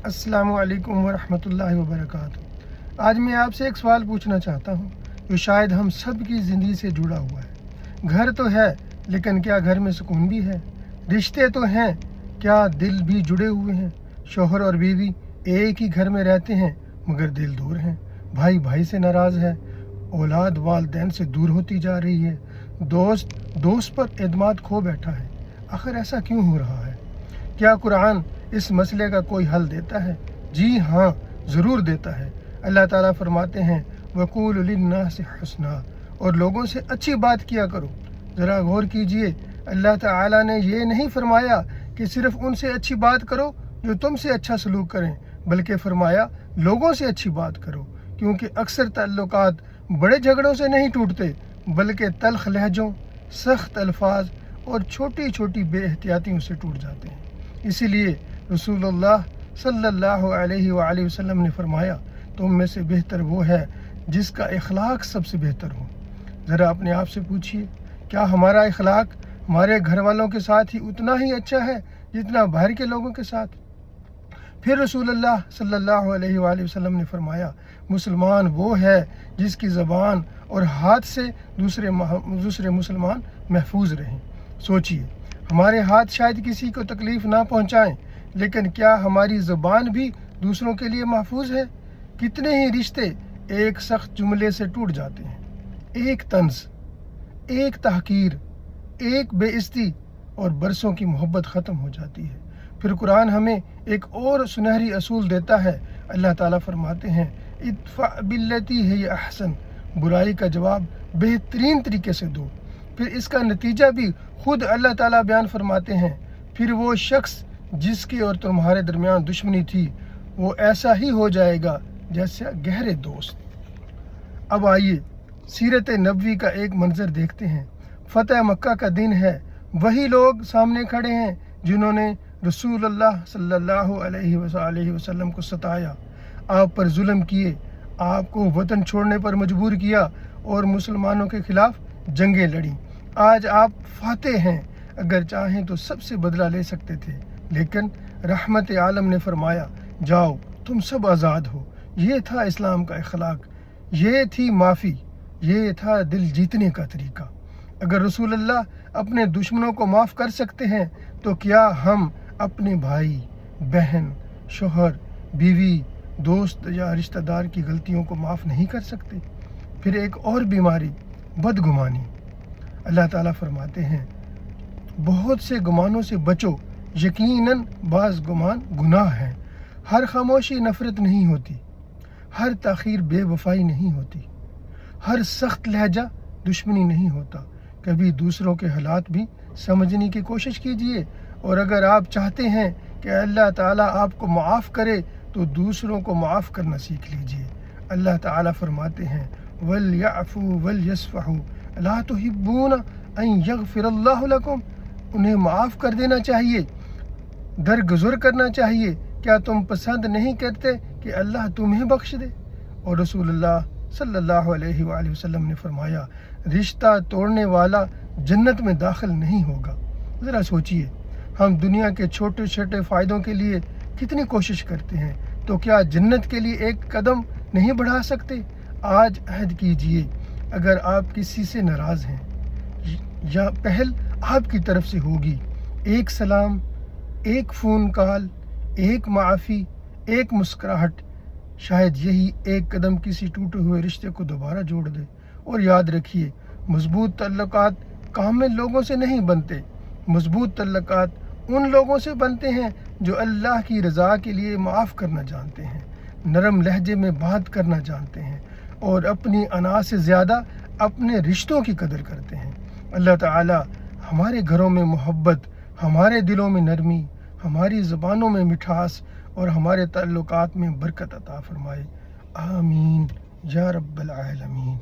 अस्सलामु अलैकुम वरहमतुल्लाहि वबरकातुहू। आज मैं आपसे एक सवाल पूछना चाहता हूँ जो शायद हम सब की ज़िंदगी से जुड़ा हुआ है। घर तो है, लेकिन क्या घर में सुकून भी है? रिश्ते तो हैं, क्या दिल भी जुड़े हुए हैं? शौहर और बीवी एक ही घर में रहते हैं मगर दिल दूर हैं। भाई भाई से नाराज़ है, औलाद वालिदैन से दूर होती जा रही है, दोस्त दोस्त पर एतमाद खो बैठा है। आखिर ऐसा क्यों हो रहा है? क्या कुरान इस मसले का कोई हल देता है? जी हाँ, ज़रूर देता है। अल्लाह ताला फरमाते हैं वक़ूलु लिन्नासि हुस्ना, और लोगों से अच्छी बात किया करो। ज़रा गौर कीजिए, अल्लाह ताला ने ये नहीं फरमाया कि सिर्फ़ उनसे अच्छी बात करो जो तुमसे अच्छा सलूक करें, बल्कि फरमाया लोगों से अच्छी बात करो, क्योंकि अक्सर ताल्लुकात बड़े झगड़ों से नहीं टूटते बल्कि तल्ख़ लहजों, सख्त अल्फाज और छोटी छोटी बेएहतियातियों से टूट जाते हैं। इसीलिए रसूलुल्लाह सल्लल्लाहु अलैहि वसल्लम ने फरमाया, तुम में से बेहतर वो है जिसका इखलाक सबसे बेहतर हो। ज़रा अपने आप से पूछिए, क्या हमारा इखलाक हमारे घर वालों के साथ ही उतना ही अच्छा है जितना बाहर के लोगों के साथ? फिर रसूलुल्लाह सल्लल्लाहु अलैहि वसल्लम ने फरमाया, मुसलमान वो है जिसकी ज़बान और हाथ से दूसरे मुसलमान महफूज रहें। सोचिए, हमारे हाथ शायद किसी को तकलीफ़ ना पहुँचाएं, लेकिन क्या हमारी ज़बान भी दूसरों के लिए महफूज है? कितने ही रिश्ते एक सख्त जुमले से टूट जाते हैं, एक तंज़, एक तहकीर, एक बेइज्जती, और बरसों की मोहब्बत ख़त्म हो जाती है। फिर कुरान हमें एक और सुनहरी असूल देता है। अल्लाह ताला फरमाते हैं इदफ़ा बिल्लती है अहसन, बुराई का जवाब बेहतरीन तरीके से दो। फिर इसका नतीजा भी खुद अल्लाह ताला बयान फरमाते हैं, फिर वो शख्स जिसके और तुम्हारे दरमियान दुश्मनी थी वो ऐसा ही हो जाएगा जैसे गहरे दोस्त। अब आइए सीरत नबवी का एक मंजर देखते हैं। फ़तह मक्का का दिन है, वही लोग सामने खड़े हैं जिन्होंने रसूलुल्लाह सल्लल्लाहु अलैहि वसल्लम को सताया, आप पर जुल्म किए, आपको वतन छोड़ने पर मजबूर किया और मुसलमानों के खिलाफ जंगें लड़ी। आज आप फातेह हैं, अगर चाहें तो सबसे बदला ले सकते थे, लेकिन रहमत आलम ने फरमाया जाओ, तुम सब आज़ाद हो। ये था इस्लाम का अखलाक, ये थी माफ़ी, ये था दिल जीतने का तरीका। अगर रसूलुल्लाह अपने दुश्मनों को माफ़ कर सकते हैं तो क्या हम अपने भाई बहन, शौहर, बीवी, दोस्त या रिश्तेदार की गलतियों को माफ़ नहीं कर सकते? फिर एक और बीमारी, बदगुमानी। अल्लाह ताला फरमाते हैं बहुत से गुमानों से बचो, यकीनन बाज़ गुमान गुनाह है। हर खामोशी नफ़रत नहीं होती, हर ताख़ीर बेवफाई नहीं होती, हर सख्त लहजा दुश्मनी नहीं होता। कभी दूसरों के हालात भी समझने की कोशिश कीजिए, और अगर आप चाहते हैं कि अल्लाह ताला आपको माफ़ करे तो दूसरों को माफ़ करना सीख लीजिए। अल्लाह ताला फरमाते हैं वल याफ़ू वल यस्फ़हू अला तुहिब्बूना अन यग़फ़िरल्लाहु लकुम, उन्हें माफ़ कर देना चाहिए, दरगुज़र करना चाहिए। क्या तुम पसंद नहीं करते कि अल्लाह तुम्हें बख्श दे? और रसूलुल्लाह सल्लल्लाहु अलैहि वसल्लम ने फरमाया रिश्ता तोड़ने वाला जन्नत में दाखिल नहीं होगा। ज़रा सोचिए, हम दुनिया के छोटे छोटे फ़ायदों के लिए कितनी कोशिश करते हैं, तो क्या जन्नत के लिए एक कदम नहीं बढ़ा सकते? आज अहद कीजिए, अगर आप किसी से नाराज़ हैं या पहल आपकी तरफ से होगी, एक सलाम, एक फ़ोन कॉल, एक माफ़ी, एक मुस्कुराहट, शायद यही एक कदम किसी टूटे हुए रिश्ते को दोबारा जोड़ दे। और याद रखिए, मजबूत तल्लुकात कामिल लोगों से नहीं बनते, मजबूत तल्लुकात उन लोगों से बनते हैं जो अल्लाह की रज़ा के लिए माफ़ करना जानते हैं, नरम लहजे में बात करना जानते हैं, और अपनी अना से ज़्यादा अपने रिश्तों की कदर करते हैं। अल्लाह ताला हमारे घरों में मोहब्बत, हमारे दिलों में नरमी, हमारी ज़बानों में मिठास और हमारे ताल्लुकात में बरकत अता फरमाए। आमीन या रब्बल आलमीन।